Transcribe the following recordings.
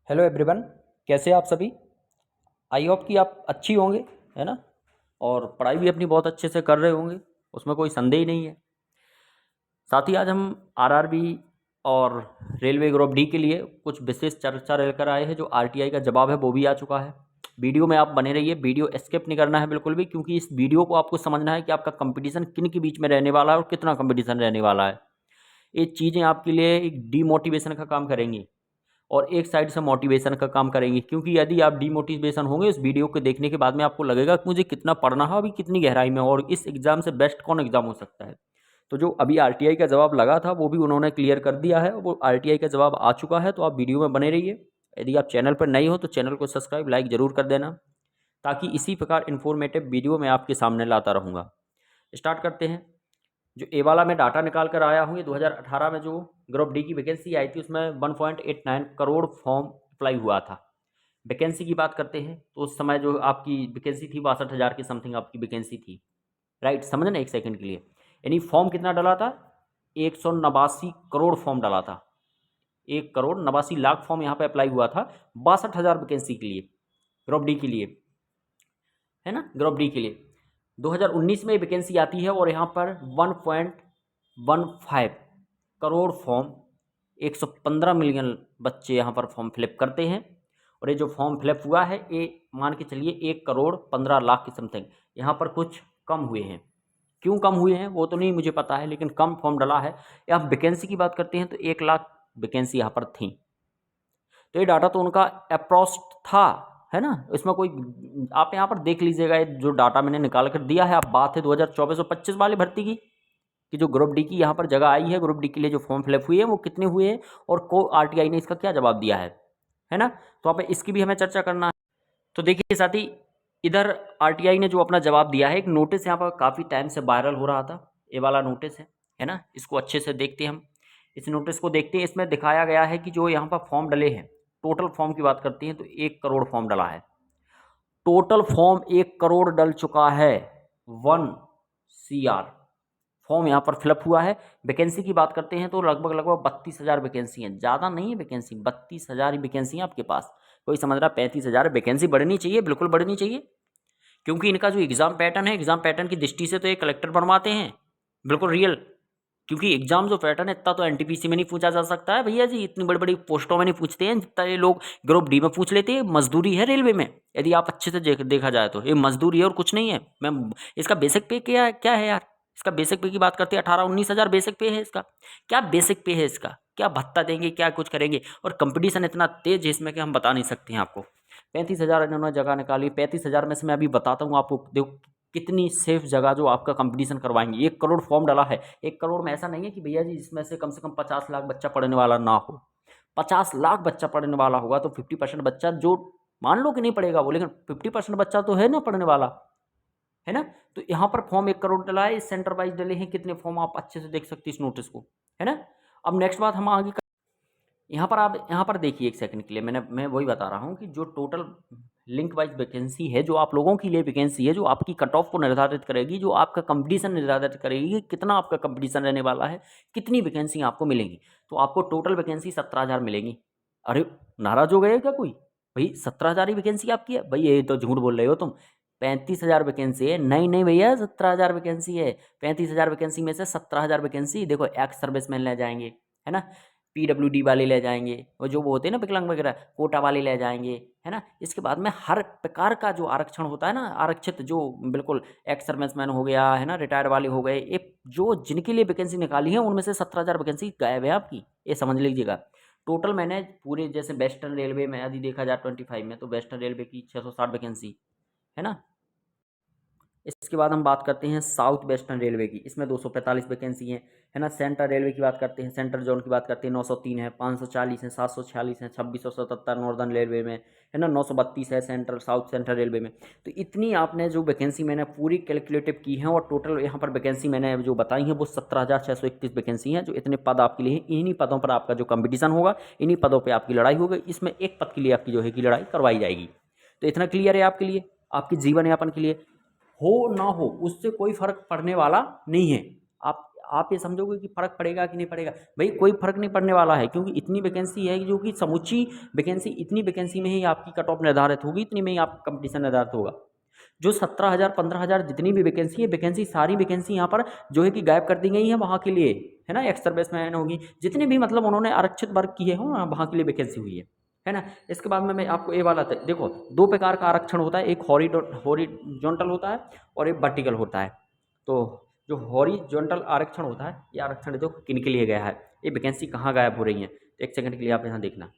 Hello everyone, कैसे आप सभी। आई होप कि आप अच्छी होंगे, है ना। और पढ़ाई भी अपनी बहुत अच्छे से कर रहे होंगे, उसमें कोई संदेह ही नहीं है। साथ ही आज हम आरआरबी और रेलवे ग्रुप डी के लिए कुछ विशेष चर्चा लेकर आए हैं। जो आरटीआई का जवाब है वो भी आ चुका है। वीडियो में आप बने रहिए, वीडियो स्किप नहीं करना है बिल्कुल भी, क्योंकि इस वीडियो को आपको समझना है कि आपका कंपटीशन किन के बीच में रहने वाला है और कितना कंपटीशन रहने वाला है। ये चीज़ें आपके लिए एक डीमोटिवेशन का काम करेंगी और एक साइड से मोटिवेशन का काम करेंगे, क्योंकि यदि आप डीमोटिवेशन होंगे इस वीडियो को देखने के बाद में, आपको लगेगा कि मुझे कितना पढ़ना है, अभी कितनी गहराई में, और इस एग्जाम से बेस्ट कौन एग्जाम हो सकता है। तो जो अभी आरटीआई का जवाब लगा था वो भी उन्होंने क्लियर कर दिया है, वो आरटीआई का जवाब आ चुका है। तो आप वीडियो में बने रहिए। यदि आप चैनल पर नए हो तो चैनल को सब्सक्राइब लाइक जरूर कर देना, ताकि इसी प्रकार इन्फॉर्मेटिव वीडियो मैं आपके सामने लाता रहूँगा। स्टार्ट करते हैं। जो ए वाला मैं डाटा निकाल कर आया हूँ, ये 2018 में जो ग्रुप डी की वैकेंसी आई थी उसमें 1.89 करोड़ फॉर्म अप्लाई हुआ था। वैकेंसी की बात करते हैं तो उस समय जो आपकी वैकेंसी थी 62,000 की समथिंग आपकी वैकेंसी थी। राइट, समझना एक सेकंड के लिए। यानी फॉर्म कितना डला था? 189 करोड़ फॉर्म डला था। 1,89,00,000 फॉर्म यहाँ पे अप्लाई हुआ था 62,000 वैकेंसी के लिए, ग्रुप डी के लिए, है ना, ग्रुप डी के लिए। 2019 में वैकेंसी आती है और यहाँ पर 1.15 करोड़ फॉर्म, 115 मिलियन बच्चे यहाँ पर फॉर्म फिलअप करते हैं। और ये जो फॉर्म फिलअप हुआ है ये मान के चलिए 1,15,00,000 की समथिंग यहाँ पर कुछ कम हुए हैं। क्यों कम हुए हैं वो तो नहीं मुझे पता है, लेकिन कम फॉर्म डला है। या आप वैकेंसी की बात करते हैं तो 1,00,000 वैकेंसी यहाँ पर थी। तो ये डाटा तो उनका अप्रोक्स था, है ना। इसमें कोई, आप यहाँ पर देख लीजिएगा, ये जो डाटा मैंने निकाल कर दिया है। अब बात है 2024 और 25 वाली भर्ती की, कि जो ग्रुप डी की यहाँ पर जगह आई है, ग्रुप डी के लिए जो फॉर्म फिलअप हुए हैं वो कितने हुए हैं और को आरटीआई ने इसका क्या जवाब दिया है ना। तो आप इसकी भी हमें चर्चा करना है। तो देखिए साथी, इधर आरटीआई ने जो अपना जवाब दिया है, एक नोटिस यहाँ पर काफ़ी टाइम से वायरल हो रहा था, ये वाला नोटिस है ना। इसको अच्छे से देखते हैं हम, इस नोटिस को देखते हैं। इसमें दिखाया गया है कि जो यहाँ पर फॉर्म डले हैं, टोटल फॉर्म की बात करते हैं तो 1 करोड़ फॉर्म डला है। टोटल फॉर्म 1 करोड़ डल चुका है। 1 CR फॉर्म यहाँ पर फिलअप हुआ है। वैकेंसी की बात करते हैं तो लगभग लगभग 32,000 वैकेंसी है। ज़्यादा नहीं है वैकेंसी, 32,000 ही वैकेंसी है आपके पास। कोई समझ रहा 35,000 वैकेंसी बढ़नी चाहिए, बिल्कुल बढ़नी चाहिए, क्योंकि इनका जो एग्ज़ाम पैटर्न है, एग्ज़ाम पैटर्न की दृष्टि से तो ये कलेक्टर बनवाते हैं, बिल्कुल रियल। क्योंकि एग्जाम जो पैटर्न है इतना तो एनटीपीसी में नहीं पूछा जा सकता है भैया जी, इतनी बड़ी बड़ी पोस्टों में नहीं पूछते हैं जितना ये लोग ग्रुप डी में पूछ लेते हैं। मजदूरी है रेलवे में, यदि आप अच्छे से देखा जाए तो ये मजदूरी है और कुछ नहीं है। मैं इसका बेसिक पे क्या है यार, इसका बेसिक पे की बात करते हैं 18-19 हज़ार बेसिक पे है इसका। क्या बेसिक पे है इसका, क्या भत्ता देंगे, क्या कुछ करेंगे। और कंपटीशन इतना तेज है इसमें कि हम बता नहीं सकते हैं आपको। 35,000 इन्होंने जगह निकाली। 35,000 में से मैं अभी बताता हूँ आपको, देखो कितनी सेफ जगह जो आपका कंपटीशन करवाएंगे। 1 करोड़ फॉर्म डाला है। 1 करोड़ में ऐसा नहीं है कि भैया जी इसमें से कम 50 लाख बच्चा पढ़ने वाला ना हो। 50 लाख बच्चा पढ़ने वाला होगा तो 50% बच्चा, जो मान लो कि नहीं पढ़ेगा वो, लेकिन 50% बच्चा तो है ना पढ़ने वाला, है ना। तो यहाँ पर फॉर्म 1 करोड़ डला है। इस सेंटर वाइज डले हैं कितने फॉर्म, आप अच्छे से देख सकते हैं इस नोटिस को, है ना। अब नेक्स्ट बात हम आगे, यहाँ पर आप यहाँ पर देखिए एक सेकंड के लिए, मैं वही बता रहा हूँ कि जो टोटल लिंक वाइज वैकेंसी है, जो आप लोगों के लिए वैकेंसी है, जो आपकी कट ऑफ को निर्धारित करेगी, जो आपका कंपटीशन निर्धारित करेगी कि कितना आपका कंपटीशन रहने वाला है, कितनी वैकेंसी आपको मिलेंगी। तो आपको टोटल वैकेंसी 17,000 मिलेंगी। अरे नाराज हो गए क्या कोई? भाई 17,000 ही वैकेंसी आपकी है? भाई ये तो झूठ बोल रहे हो तुम। 35,000 वैकेंसी है। नहीं नहीं भैया, 17,000 वैकेंसी है। 35,000 वैकेंसी में से 17,000 वैकेंसी देखो एक्स सर्विसमैन ले जाएंगे, है ना, पीडब्ल्यूडी वाले ले जाएंगे, और जो वो होते हैं ना विकलांग वगैरह, कोटा वाले ले जाएंगे, है ना। इसके बाद में हर प्रकार का जो आरक्षण होता है ना, आरक्षित जो बिल्कुल एक्स सर्विसमैन हो गया, है ना, रिटायर्ड वाले हो गए, ये जो जिनके लिए वैकेंसी निकाली है उनमें से 17,000 वैकेंसी गायब है आपकी, ये समझ लीजिएगा। टोटल मैंने पूरे, जैसे वेस्टर्न रेलवे में यदि देखा जाए 25 में, तो वेस्टर्न रेलवे की 660 वैकेंसी, है ना। इसके बाद हम बात करते हैं साउथ वेस्टर्न रेलवे की, इसमें 245 वैकेंसी हैं, है ना। सेंट्रल रेलवे की बात करते हैं, सेंट्रल जोन की बात करते हैं, 903 है, 540 है, 746 है, 2677 नॉर्दर्न रेलवे में, है ना, 932 है सेंट्रल साउथ सेंट्रल रेलवे में। तो इतनी आपने जो वैकेंसी मैंने पूरी कैलकुलेटिव की है, और टोटल यहाँ पर वैकेंसी मैंने जो बताई है वो 17,631 वैकेंसी हैं, जो इतने पद आपके लिए हैं। इन्हीं पदों पर आपका जो कंपटीशन होगा, इन्हीं पदों पर आपकी लड़ाई होगी। इसमें एक पद के लिए आपकी जो है कि लड़ाई करवाई जाएगी। तो इतना क्लियर है आपके लिए, आपके जीवन यापन के लिए। हो ना हो उससे कोई फर्क पड़ने वाला नहीं है। आप आप ये समझोगे कि फ़र्क पड़ेगा कि नहीं पड़ेगा, भाई कोई फ़र्क नहीं पड़ने वाला है, क्योंकि इतनी वैकेंसी है जो कि समूची वैकेंसी, इतनी वैकेंसी में ही आपकी कट ऑफ निर्धारित होगी, इतनी में ही आपका कंपटीशन निर्धारित होगा। जो 17,000 15,000 जितनी भी वैकेंसी है, वैकेंसी सारी वैकेंसी यहाँ पर जो है कि गायब कर दी गई है वहाँ के लिए, है ना। एक्स सर्विसमैन होगी, जितने भी मतलब उन्होंने आरक्षित वर्ग किए हों वहाँ के लिए वैकेंसी हुई है ना। इसके बाद में मैं आपको ये वाला देखो, दो प्रकार का आरक्षण होता है, एक हॉरिजॉन्टल होता है और एक वर्टिकल होता है। तो जो हॉरिजॉन्टल आरक्षण होता है, ये आरक्षण देखो किन के लिए गया है, ये वैकेंसी कहाँ गायब हो रही है, तो एक सेकंड के लिए आप यहाँ देखना।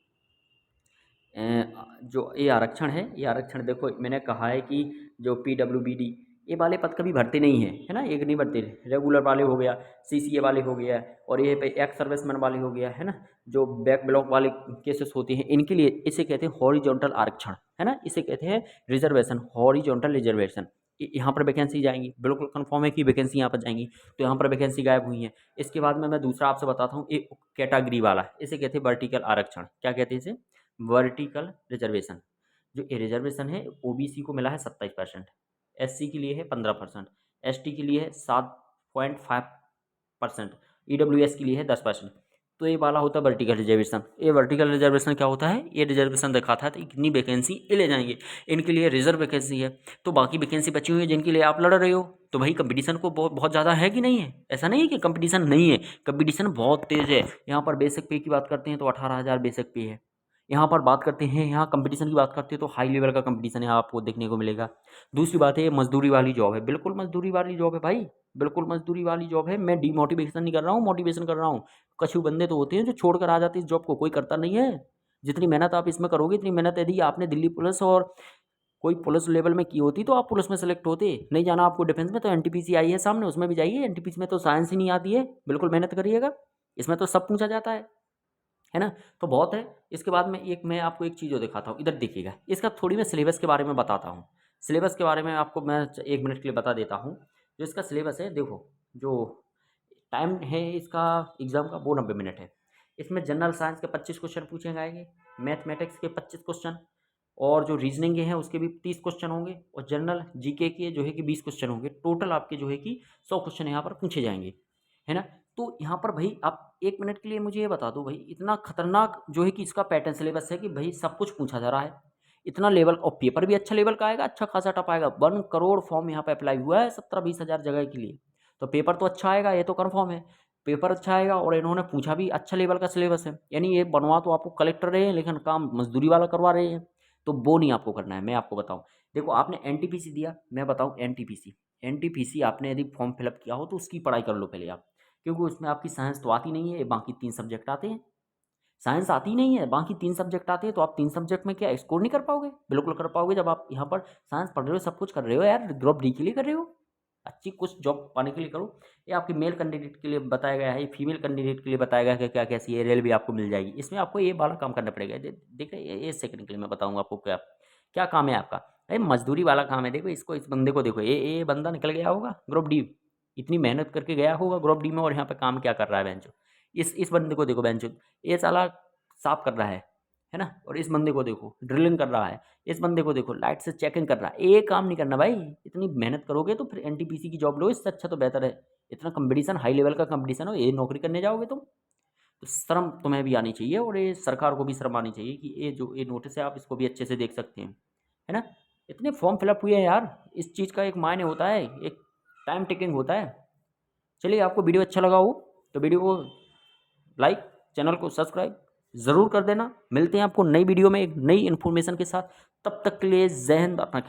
जो ये आरक्षण है, ये आरक्षण देखो मैंने कहा है कि जो PWBD ये वाले पद कभी भरते नहीं हैं, है ना, एक नहीं भरते, रेगुलर वाले हो गया, CCA वाले हो गया, और ये पे एक्स सर्विसमैन वाले हो गया, है ना, जो बैक ब्लॉक वाले केसेस होते हैं इनके लिए इसे कहते हैं हॉरिजॉन्टल आरक्षण, है ना, इसे कहते हैं रिजर्वेशन, हॉरिजॉन्टल रिजर्वेशन। यहाँ पर वैकेंसी जाएंगी, बिल्कुल कंफर्म है कि वैकेंसी यहाँ पर जाएंगी, तो यहाँ पर वैकेंसी गायब हुई है। इसके बाद में मैं दूसरा आपसे बताता हूँ, एक कैटेगरी वाला, इसे कहते हैं वर्टिकल आरक्षण। क्या कहते हैं इसे? Vertical reservation. जो ये रिजर्वेशन है OBC को मिला है 27%, SC के लिए है 15%, ST के लिए है 7.5%, EWS के लिए है 10%। तो ये वाला होता है वर्टिकल रिजर्वेशन। ये वर्टिकल रिजर्वेशन क्या होता है? ये रिजर्वेशन दिखाता है तो कितनी वैकेंसी ये ले जाएंगे, इनके लिए रिजर्व वैकेंसी है, तो बाकी वैकेंसी बची हुई है जिनके लिए आप लड़ रहे हो, तो भाई कंपटीशन को बहुत ज़्यादा है कि नहीं है? ऐसा नहीं है कि कंपटीशन नहीं है, कंपटीशन बहुत तेज़ है। यहाँ पर बेसिक पे की बात करते हैं तो 18,000 बेसिक पे है। यहाँ पर बात करते हैं, यहाँ कंपटीशन की बात करते हैं तो हाई लेवल का कंपटीशन यहाँ आपको देखने को मिलेगा। दूसरी बात है, मजदूरी वाली जॉब है, बिल्कुल मजदूरी वाली जॉब है भाई, बिल्कुल मजदूरी वाली जॉब है। मैं डीमोटिवेशन नहीं कर रहा हूँ, मोटिवेशन कर रहा हूँ। कछु बंदे तो होते हैं जो छोड़कर आ जाते हैं इस जॉब को, कोई करता नहीं है। जितनी मेहनत आप इसमें करोगे, इतनी मेहनत यदि आपने दिल्ली पुलिस और कोई पुलिस लेवल में की होती तो आप पुलिस में सेलेक्ट होते। नहीं जाना आपको डिफेंस में तो NTPC आई है सामने, उसमें भी जाइए। NTPC में तो साइंस ही नहीं आती है, बिल्कुल मेहनत करिएगा, इसमें तो सब पूछा जाता है ना। तो बहुत है। इसके बाद में मैं आपको एक चीज़ और दिखाता हूँ, इधर देखिएगा, इसका थोड़ी मैं सिलेबस के बारे में बताता हूँ। सिलेबस के बारे में आपको मैं 1 मिनट के लिए बता देता हूँ। जो इसका सिलेबस है, देखो जो टाइम है इसका एग्ज़ाम का वो 90 मिनट है। इसमें जनरल साइंस के 25 क्वेश्चन पूछे जाएंगे, मैथमेटिक्स के 25 क्वेश्चन, और जो रीजनिंग के हैं उसके भी 30 क्वेश्चन होंगे, और जनरल GK के जो है कि 20 क्वेश्चन होंगे। टोटल आपके जो है कि 100 क्वेश्चन यहाँ पर पूछे जाएंगे, है ना। तो यहाँ पर भाई आप 1 मिनट के लिए मुझे ये बता दो भाई, इतना खतरनाक जो है कि इसका पैटर्न सिलेबस है कि भाई सब कुछ पूछा जा रहा है, इतना लेवल, और पेपर भी अच्छा लेवल का आएगा, अच्छा खासा टफ आएगा। 1 करोड़ फॉर्म यहाँ पे अप्लाई हुआ है 17-20 हज़ार जगह के लिए, तो पेपर तो अच्छा आएगा, ये तो कन्फर्म है। पेपर अच्छा आएगा और इन्होंने पूछा भी अच्छा लेवल का सिलेबस है, यानी ये बनवा तो आपको कलेक्टर रहे हैं लेकिन काम मजदूरी वाला करवा रहे हैं, तो वो नहीं आपको करना है। मैं आपको बताऊँ, देखो आपने NTPC दिया, मैं बताऊँ NTPC आपने यदि फॉर्म फिलअप किया हो तो उसकी पढ़ाई कर लो पहले आप, क्योंकि उसमें आपकी साइंस तो आती नहीं है, बाकी 3 सब्जेक्ट आते हैं। साइंस आती नहीं है, बाकी 3 सब्जेक्ट आते हैं, तो आप 3 सब्जेक्ट में क्या स्कोर नहीं कर पाओगे? बिल्कुल कर पाओगे, जब आप यहाँ पर साइंस पढ़ रहे हो, सब कुछ कर रहे हो यार, ग्रुप डी के लिए कर रहे हो, अच्छी कुछ जॉब पाने के लिए करो। ये आपके मेल कैंडिडेट के लिए बताया गया है, ये फीमेल कैंडिडेट के लिए बताया गया है कि क्या कैसी है, रेलवे आपको मिल जाएगी। इसमें आपको ये वाला काम करना पड़ेगा। देख रहे ये सेकंड के लिए मैं बताऊँगा आपको क्या क्या काम है आपका। अरे मजदूरी वाला काम है। देखो इसको, इस बंदे को देखो, ये बंदा निकल गया होगा ग्रुप डी, इतनी मेहनत करके गया होगा ग्रुप डी में, और यहाँ पे काम क्या कर रहा है बेंचो। इस बंदे को देखो बेंचो, ये साला साफ कर रहा है ना, और इस बंदे को देखो ड्रिलिंग कर रहा है, इस बंदे को देखो लाइट से चेकिंग कर रहा है। ये काम नहीं करना भाई, इतनी मेहनत करोगे तो फिर NTPC की जॉब लो, इससे अच्छा तो बेहतर है। इतना कंपटीशन, हाई लेवल का कंपटीशन हो, ये नौकरी करने जाओगे तुम, तो शर्म तुम्हें भी आनी चाहिए, और ये सरकार को भी शर्म आनी चाहिए कि ये नोटिस है, आप इसको भी अच्छे से देख सकते हैं, है ना। इतने फॉर्म फिलअप हुए हैं यार, इस चीज़ का एक मायने होता है, एक टाइम टेकिंग होता है। चलिए, आपको वीडियो अच्छा लगा हो तो वीडियो को लाइक, चैनल को सब्सक्राइब ज़रूर कर देना। मिलते हैं आपको नई वीडियो में एक नई इन्फॉर्मेशन के साथ, तब तक के लिए जय हिंद, अपना